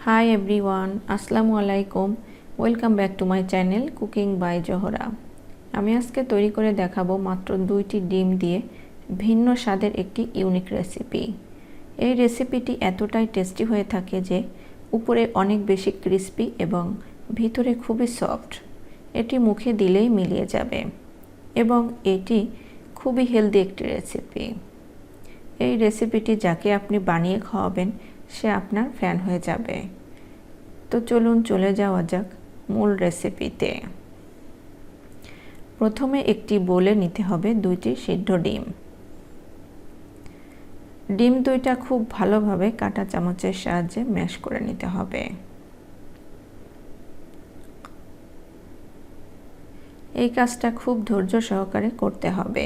Hi everyone, Assalamu alaikum. Welcome back to my channel Cooking by Johora. আমি আজকে তৈরি করে দেখাবো মাত্র 2টি ডিম দিয়ে ভিন্ন স্বাদের একটি ইউনিক রেসিপি। এই রেসিপিটি এতটাই টেস্টি হয়ে থাকে যে উপরে অনেক বেশি ক্রিস্পি এবং ভিতরে খুবই সফট। এটি মুখে দিলেই মিলিয়ে যাবে এবং এটি খুবই হেলদি একটি রেসিপি। এই রেসিপিটি যাকে আপনি বানিয়ে খাওয়াবেন সে আপনার ফ্যান হয়ে যাবে। তো চলুন চলে যাওয়া যাক মূল রেসিপিতে। প্রথমে একটি বোলে নিতে হবে 2টি সিদ্ধ ডিম। ডিম 2টা খুব ভালোভাবে কাঁটা চামচের সাহায্যে ম্যাশ করে নিতে হবে। এই কাজটা খুব ধৈর্য সহকারে করতে হবে।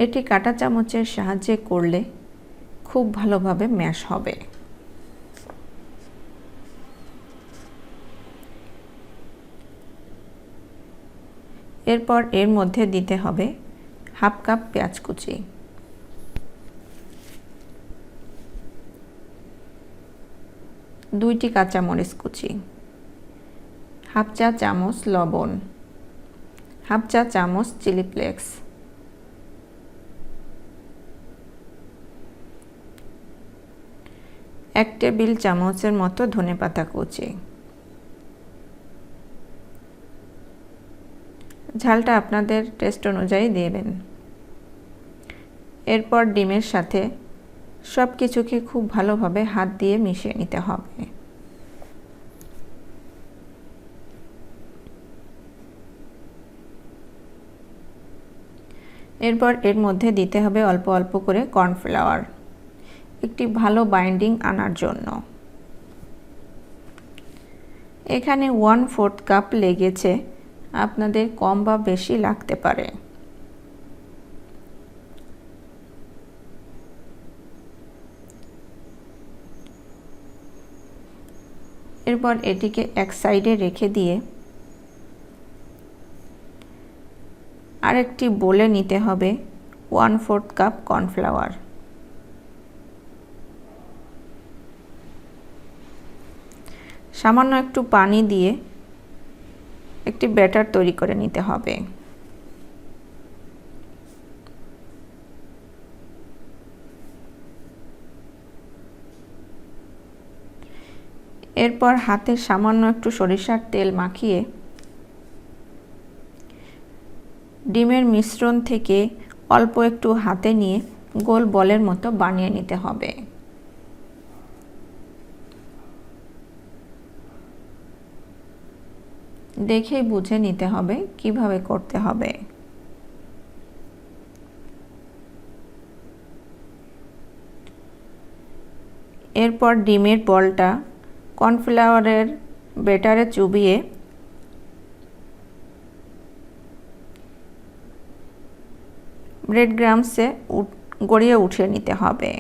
এটি কাঁটা চামচের সাহায্যে করলে খুব ভালোভাবে ম্যাশ হবে। এরপর এর মধ্যে দিতে হবে হাফ কাপ পেঁয়াজ কুচি, 2টি কাঁচামরিচ কুচি, হাফ চা চামচ লবণ, হাফ চা চামচ চিলি ফ্লেক্স, 1 টেবিল চামচের মতো ধনেপাতা কুচি। ঝালটা আপনাদের টেস্ট অনুযায়ী দেবেন। এরপর ডিমের সাথে সব কিছুকে খুব ভালোভাবে হাত দিয়ে মিশিয়ে নিতে হবে। এরপর এর মধ্যে দিতে হবে অল্প অল্প করে কর্নফ্লাওয়ার, একটি ভালো বাইন্ডিং আনার জন্য। এখানে 1/4 কাপ লেগেছে, আপনাদের কম বা বেশি লাগতে পারে। এরপর এটিকে এক সাইডে রেখে দিয়ে আরেকটি বোলে নিতে হবে 1/4 কাপ কর্নফ্লাওয়ার। সামান্য একটু পানি দিয়ে একটি ব্যাটার তৈরি করে নিতে হবে। এরপর হাতে সামান্য একটু সরিষার তেল মাখিয়ে ডিমের মিশ্রণ থেকে অল্প একটু হাতে নিয়ে গোল বলের মতো বানিয়ে নিতে হবে। দেখেই বুঝে নিতে হবে কিভাবে করতে হবে। এরপর ডিমের বলটা কর্নফ্লাওয়ারের ব্যাটারে চুবিয়ে ব্রেড ক্রাম্বসে গড়িয়ে উঠিয়ে নিতে হবে।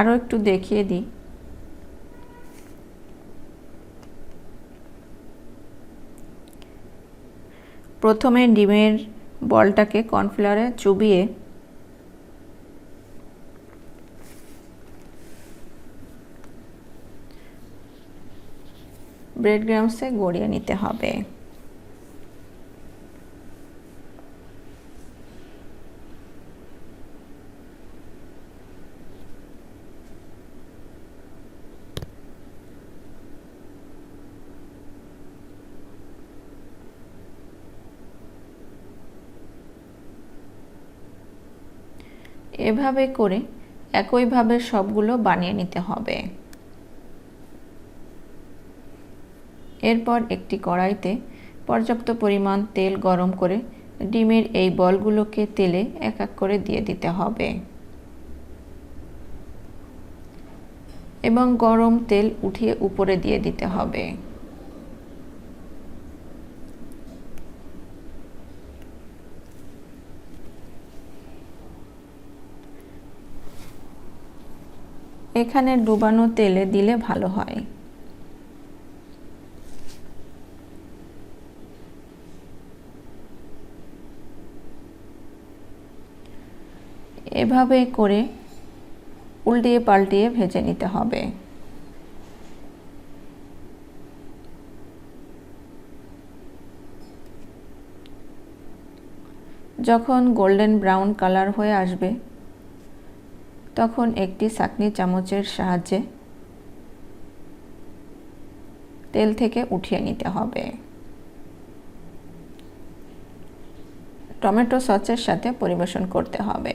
আরও একটু দেখিয়ে দিই। প্রথমে ডিমের বলটাকে কর্নফ্লাওয়ারে চুবিয়ে ব্রেড ক্রাম্বসে গড়িয়ে নিতে হবে। এভাবে করে একইভাবে সবগুলো বানিয়ে নিতে হবে। এরপর একটি কড়াইতে পর্যাপ্ত পরিমাণ তেল গরম করে ডিমের এই বলগুলোকে তেলে এক এক করে দিয়ে দিতে হবে এবং গরম তেল উঠিয়ে উপরে দিয়ে দিতে হবে। এখানে ডুবানো তেলে দিলে ভালো হয়। এভাবে করে উল্টিয়ে পাল্টিয়ে ভেজে নিতে হবে। যখন গোল্ডেন ব্রাউন কালার হয়ে আসবে তখন একটি ছাঁকনি চামচের সাহায্যে তেল থেকে উঠিয়ে নিতে হবে। টমেটো সসের সাথে পরিবেশন করতে হবে।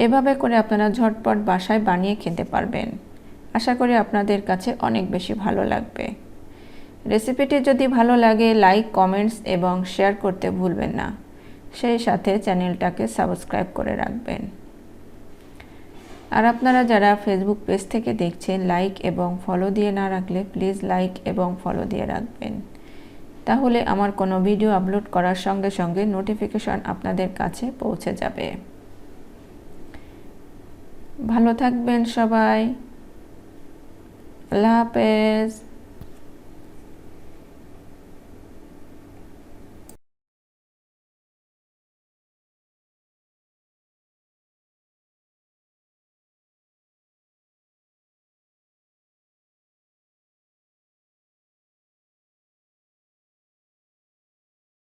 এভাবে করে আপনারা ঝটপট বাসায় বানিয়ে খেতে পারবেন। আশা করি আপনাদের কাছে অনেক বেশি ভালো লাগবে। রেসিপিটি যদি ভালো লাগে লাইক, কমেন্টস এবং শেয়ার করতে ভুলবেন না। সেই সাথে চ্যানেলটাকে সাবস্ক্রাইব করে রাখবেন। আর আপনারা যারা ফেসবুক পেজ থেকে দেখছেন, লাইক এবং ফলো দিয়ে না রাখলে প্লিজ লাইক এবং ফলো দিয়ে রাখবেন। তাহলে আমার কোনো ভিডিও আপলোড করার সঙ্গে সঙ্গে নোটিফিকেশন আপনাদের কাছে পৌঁছে যাবে। ভালো থাকবেন সবাই। আল্লাহ হাফেজ।